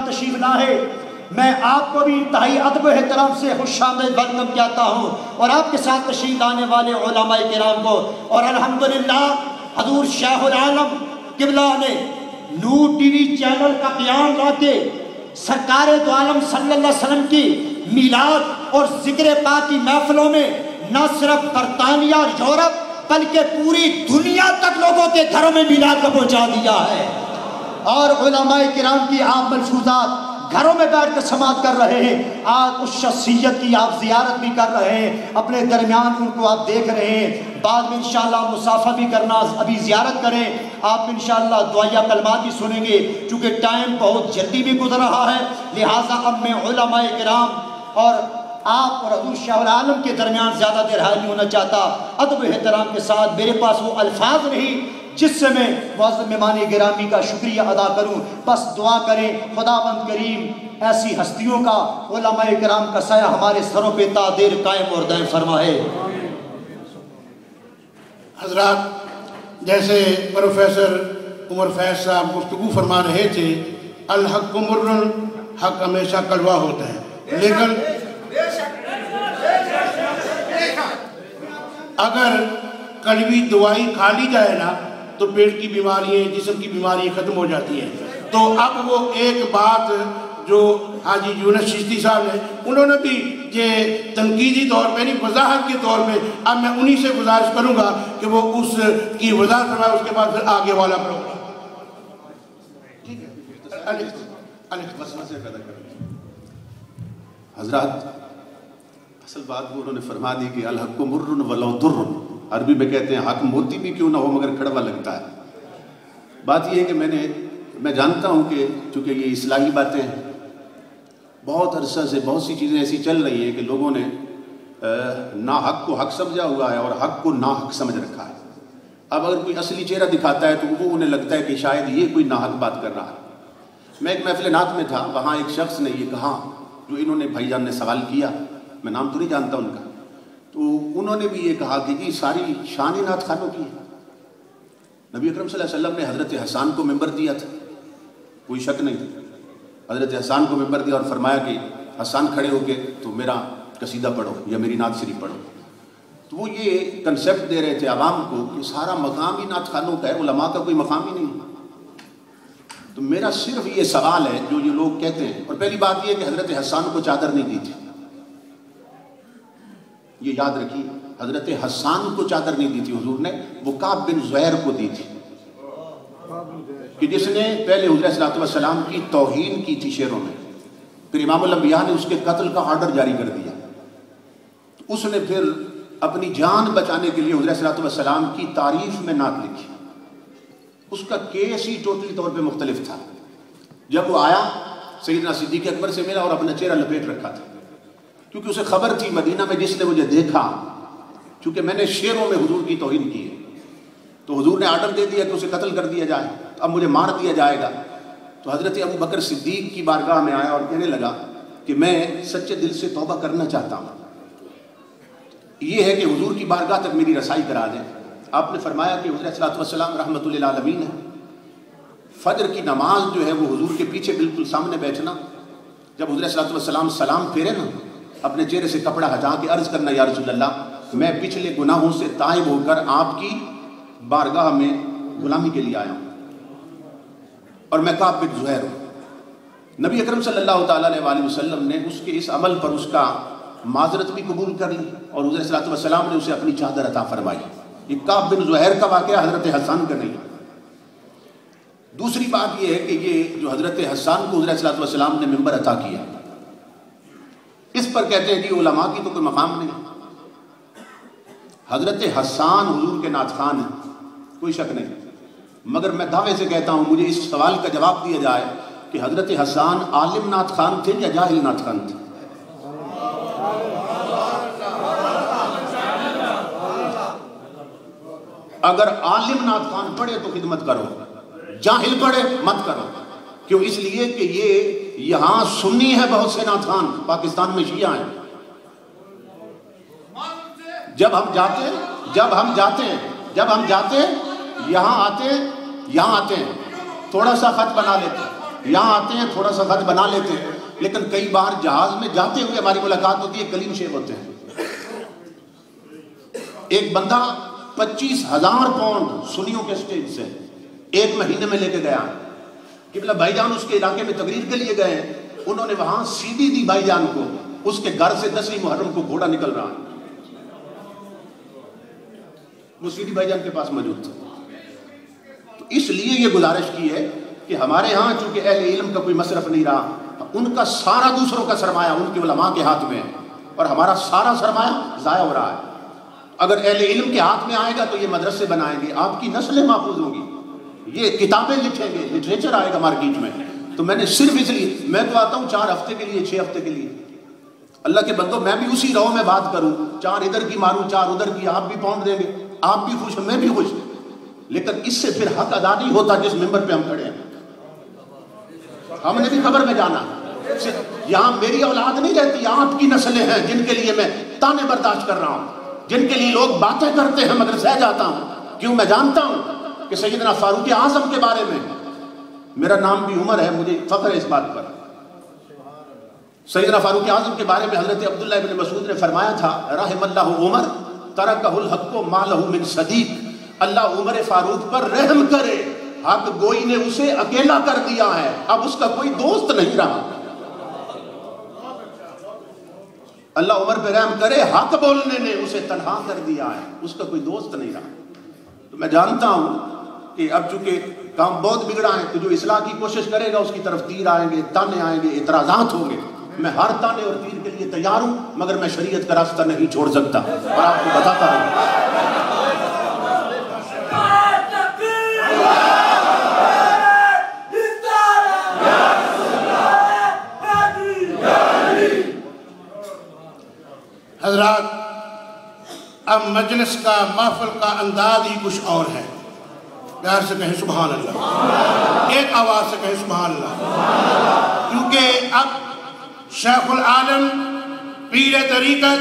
تشریف لائے، میں آپ کو بھی انتہائی ادب و احترام سے خوش آمدید ویلکم کہتا ہوں، اور آپ کے ساتھ تشریف لانے والے علماء کرام کو، اور الحمدللہ حضور شیخ العالم قبلہ نے نور ٹی وی چینل کا قیام لا کے سرکار دو عالم صلی اللہ علیہ وسلم کی میلاد اور ذکر پاک کی محفلوں میں نہ صرف برطانیہ اور یورپ بلکہ پوری دنیا تک لوگوں کے گھروں میں میلاد کو پہنچا دیا ہے، اور علماء کرام کی آپ ملفوظات گھروں میں بیٹھ کر سماعت کر رہے ہیں۔ آج اس شخصیت کی آپ زیارت بھی کر رہے ہیں، اپنے درمیان ان کو آپ دیکھ رہے ہیں، بعد میں انشاءاللہ مصافحہ بھی کرنا، ابھی زیارت کریں، آپ انشاءاللہ دعائیہ کلمات بھی سنیں گے، چونکہ ٹائم بہت جلدی بھی گزر رہا ہے، لہٰذا اب میں علماء کرام اور آپ اور حضور شیخ العالم کے درمیان زیادہ دیر حائل نہیں ہونا چاہتا، ادب و احترام کے ساتھ میرے پاس وہ الفاظ نہیں جس سے میں معزز مہمان گرامی کا شکریہ ادا کروں، بس دعا کریں خداوند کریم ایسی ہستیوں کا، علماء کرام کا سایہ ہمارے سروں پہ تا دیر قائم اور دائم فرمائے۔ حضرات، جیسے پروفیسر عمر فیض صاحب گفتگو فرما رہے تھے، الحق مر، حق ہمیشہ کڑوا ہوتا ہے، لیکن اگر کڑوی دوائی کھا لی جائے نا تو پیٹ کی بیماریاں، جسم کی بیماریاں ختم ہو جاتی ہیں۔ تو اب وہ ایک بات جو حاجی یونس چشتی صاحب نے، انہوں نے بھی یہ تنقیدی طور پہ نہیں، وضاحت کے طور پہ، اب میں انہی سے گزارش کروں گا کہ وہ اس کی وضاحت فرمائے، اس کے بعد پھر آگے والا کروں گا۔ حضرات، اصل بات وہ انہوں نے فرما دی کہ الحق مر ولو در، عربی میں کہتے ہیں حق موتی بھی کیوں نہ ہو مگر کڑوا لگتا ہے۔ بات یہ ہے کہ میں جانتا ہوں کہ چونکہ یہ اصلاحی باتیں ہیں، بہت عرصہ سے بہت سی چیزیں ایسی چل رہی ہیں کہ لوگوں نے ناحق کو حق سمجھا ہوا ہے اور حق کو ناحق سمجھ رکھا ہے۔ اب اگر کوئی اصلی چہرہ دکھاتا ہے تو وہ انہیں لگتا ہے کہ شاید یہ کوئی ناحق بات کر رہا ہے۔ میں ایک محفل نعت میں تھا، وہاں ایک شخص نے یہ کہا، جو انہوں نے بھائی جان نے سوال کیا، میں نام تو نہیں جانتا ان کا، تو انہوں نے بھی یہ کہا کہ یہ ساری شان نعت خانوں کی ہے۔ نبی اکرم صلی اللہ علیہ وسلم نے حضرت حسان کو ممبر دیا تھا، کوئی شک نہیں، حضرت حسان کو ممبر دیا اور فرمایا کہ حسان کھڑے ہو کے تو میرا قصیدہ پڑھو یا میری نعت شریف پڑھو۔ تو وہ یہ کنسیپٹ دے رہے تھے عوام کو کہ سارا مقام ہی نعت خانوں کا ہے، علماء کا کوئی مقام ہی نہیں ہے۔ تو میرا صرف یہ سوال ہے جو یہ لوگ کہتے ہیں، اور پہلی بات یہ ہے کہ حضرت حسان کو چادر نہیں دی تھی، یہ یاد رکھیے، حضرت حسان کو چادر نہیں دی تھی حضور نے، وہ کعب بن زہیر کو دی تھی، کہ جس نے پہلے حضور صلی اللہ علیہ وسلم کی توہین کی تھی شعروں میں، پھر امام الانبیاء نے اس کے قتل کا آرڈر جاری کر دیا، اس نے پھر اپنی جان بچانے کے لیے حضور صلی اللہ علیہ وسلم کی تعریف میں نعت لکھی۔ اس کا کیس ہی ٹوٹلی طور پہ مختلف تھا۔ جب وہ آیا سیدنا صدیق اکبر سے ملا اور اپنا چہرہ لپیٹ رکھا تھا، کیونکہ اسے خبر تھی مدینہ میں جس نے مجھے دیکھا، چونکہ میں نے شعروں میں حضور کی توہین کی ہے، تو حضور نے آرڈر دے دیا کہ اسے قتل کر دیا جائے، اب مجھے مار دیا جائے گا۔ تو حضرت ابو بکر صدیق کی بارگاہ میں آیا اور کہنے لگا کہ میں سچے دل سے توبہ کرنا چاہتا ہوں، یہ ہے کہ حضور کی بارگاہ تک میری رسائی کرا دیں۔ آپ نے فرمایا کہ حضور صلی اللہ علیہ وسلم رحمۃ للعالمین ہے، فجر کی نماز جو ہے وہ حضور کے پیچھے بالکل سامنے بیٹھنا، جب حضور صلی اللہ علیہ وسلم سلام پھیرے نا، اپنے چہرے سے کپڑا ہٹا کے عرض کرنا، یا رسول اللہ میں پچھلے گناہوں سے تائب ہو کر آپ کی بارگاہ میں غلامی کے لیے آیا ہوں، اور میں کعب بن زہیر ہوں۔ نبی اکرم صلی اللہ تعالیٰ علیہ وسلم نے اس کے اس عمل پر اس کا معذرت بھی قبول کر لی، اور حضور صلی اللہ علیہ وسلم نے اسے اپنی چادر عطا فرمائی۔ یہ کعب بن زہیر کا واقعہ حضرت حسان کا نہیں۔ دوسری بات یہ ہے کہ یہ جو حضرت حسان کو حضور صلی اللہ علیہ وسلم نے ممبر عطا کیا، اس پر کہتے ہیں کہ علماء کی تو کوئی مقام نہیں۔ حضرت حسان حضور کے نعت خان ہیں، کوئی شک نہیں، مگر میں دعوے سے کہتا ہوں مجھے اس سوال کا جواب دیا جائے کہ حضرت حسان عالم نعت خان تھے یا جاہل نعت خان تھے؟ اگر عالم نعت خان پڑھے تو خدمت کرو، جاہل پڑھے مت کرو۔ کیوں؟ اس لیے کہ یہ یہاں سنی ہے بہت سے نعت خان، پاکستان میں شیعہ ہیں۔ جب ہم جاتے ہیں یہاں آتے ہیں تھوڑا سا خط بنا لیتے ہیں، یہاں آتے ہیں تھوڑا سا خط بنا لیتے ہیں، لیکن کئی بار جہاز میں جاتے ہوئے ہماری ملاقات ہوتی ہے، کلیم شیخ ہوتے ہیں۔ ایک بندہ 25,000 پاؤنڈ سنیوں کے اسٹیج سے 1 مہینے میں لے کے گیا کہ بھائی جان اس کے علاقے میں تقریر کے لیے گئے، انہوں نے وہاں سی ڈی دی بھائی جان کو، اس کے گھر سے 10ویں محرم کو گھوڑا نکل رہا ہے، وہ سی ڈی بھائی جان کے پاس موجود تھا۔ تو اس لیے یہ گزارش کی ہے کہ ہمارے ہاں چونکہ اہل علم کا کوئی مصرف نہیں رہا، ان کا سارا دوسروں کا سرمایہ ان کے علماء کے ہاتھ میں ہے، اور ہمارا سارا سرمایہ ضائع ہو رہا ہے۔ اگر اہل علم کے ہاتھ میں آئے گا تو یہ مدرسے بنائیں گے، آپ کی نسلیں محفوظ ہوں گی، یہ کتابیں لکھیں گے، لٹریچر آئے گا مارکیٹ میں۔ تو میں نے صرف اس لیے، میں تو آتا ہوں 4 ہفتے کے لیے، 6 ہفتے کے لیے، اللہ کے بندو میں بھی اسی رو میں بات کروں، 4 ادھر کی ماروں 4 ادھر کی، آپ بھی پاؤنڈ دیں گے، آپ بھی خوش، میں بھی خوش، لیکن اس سے پھر حق ادا نہیں ہوتا جس ممبر پہ ہم کھڑے ہیں۔ ہم نے بھی خبر میں جانا، یہاں میری اولاد نہیں رہتی، آپ کی نسلیں ہیں جن کے لیے میں تانے برداشت کر رہا ہوں، جن کے لیے لوگ باتیں کرتے ہیں مگر سہ جاتا ہوں، کیوں؟ میں جانتا ہوں کہ سیدنا فاروق اعظم کے بارے میں، میرا نام بھی عمر ہے، مجھے فخر ہے اس بات پر، سیدنا فاروق اعظم کے بارے میں حضرت عبداللہ ابن مسعود نے فرمایا تھا، رحم اللہ عمر ترکہ الحق ما لہ من صدیق، اللہ عمر فاروق پر رحم کرے، حق گوئی نے اسے اکیلا کر دیا ہے، اب اس کا کوئی دوست نہیں رہا۔ اللہ عمر پہ رحم کرے، حق بولنے نے اسے تنہا کر دیا ہے، اس کا کوئی دوست نہیں رہا۔ تو میں جانتا ہوں کہ اب چونکہ کام بہت بگڑا ہے، تو جو اصلاح کی کوشش کرے گا اس کی طرف تیر آئیں گے، تانے آئیں گے، اعتراضات ہوں گے، میں ہر تانے اور تیر کے لیے تیار ہوں، مگر میں شریعت کا راستہ نہیں چھوڑ سکتا، اور آپ کو بتاتا ہوں۔ حضرات، اب مجلس کا، محفل کا انداز ہی کچھ اور ہے، پیار سے کہیں سبحان اللہ، ایک آواز سے کہیں سبحان اللہ، کیونکہ اب شیخ العالم پیر طریقت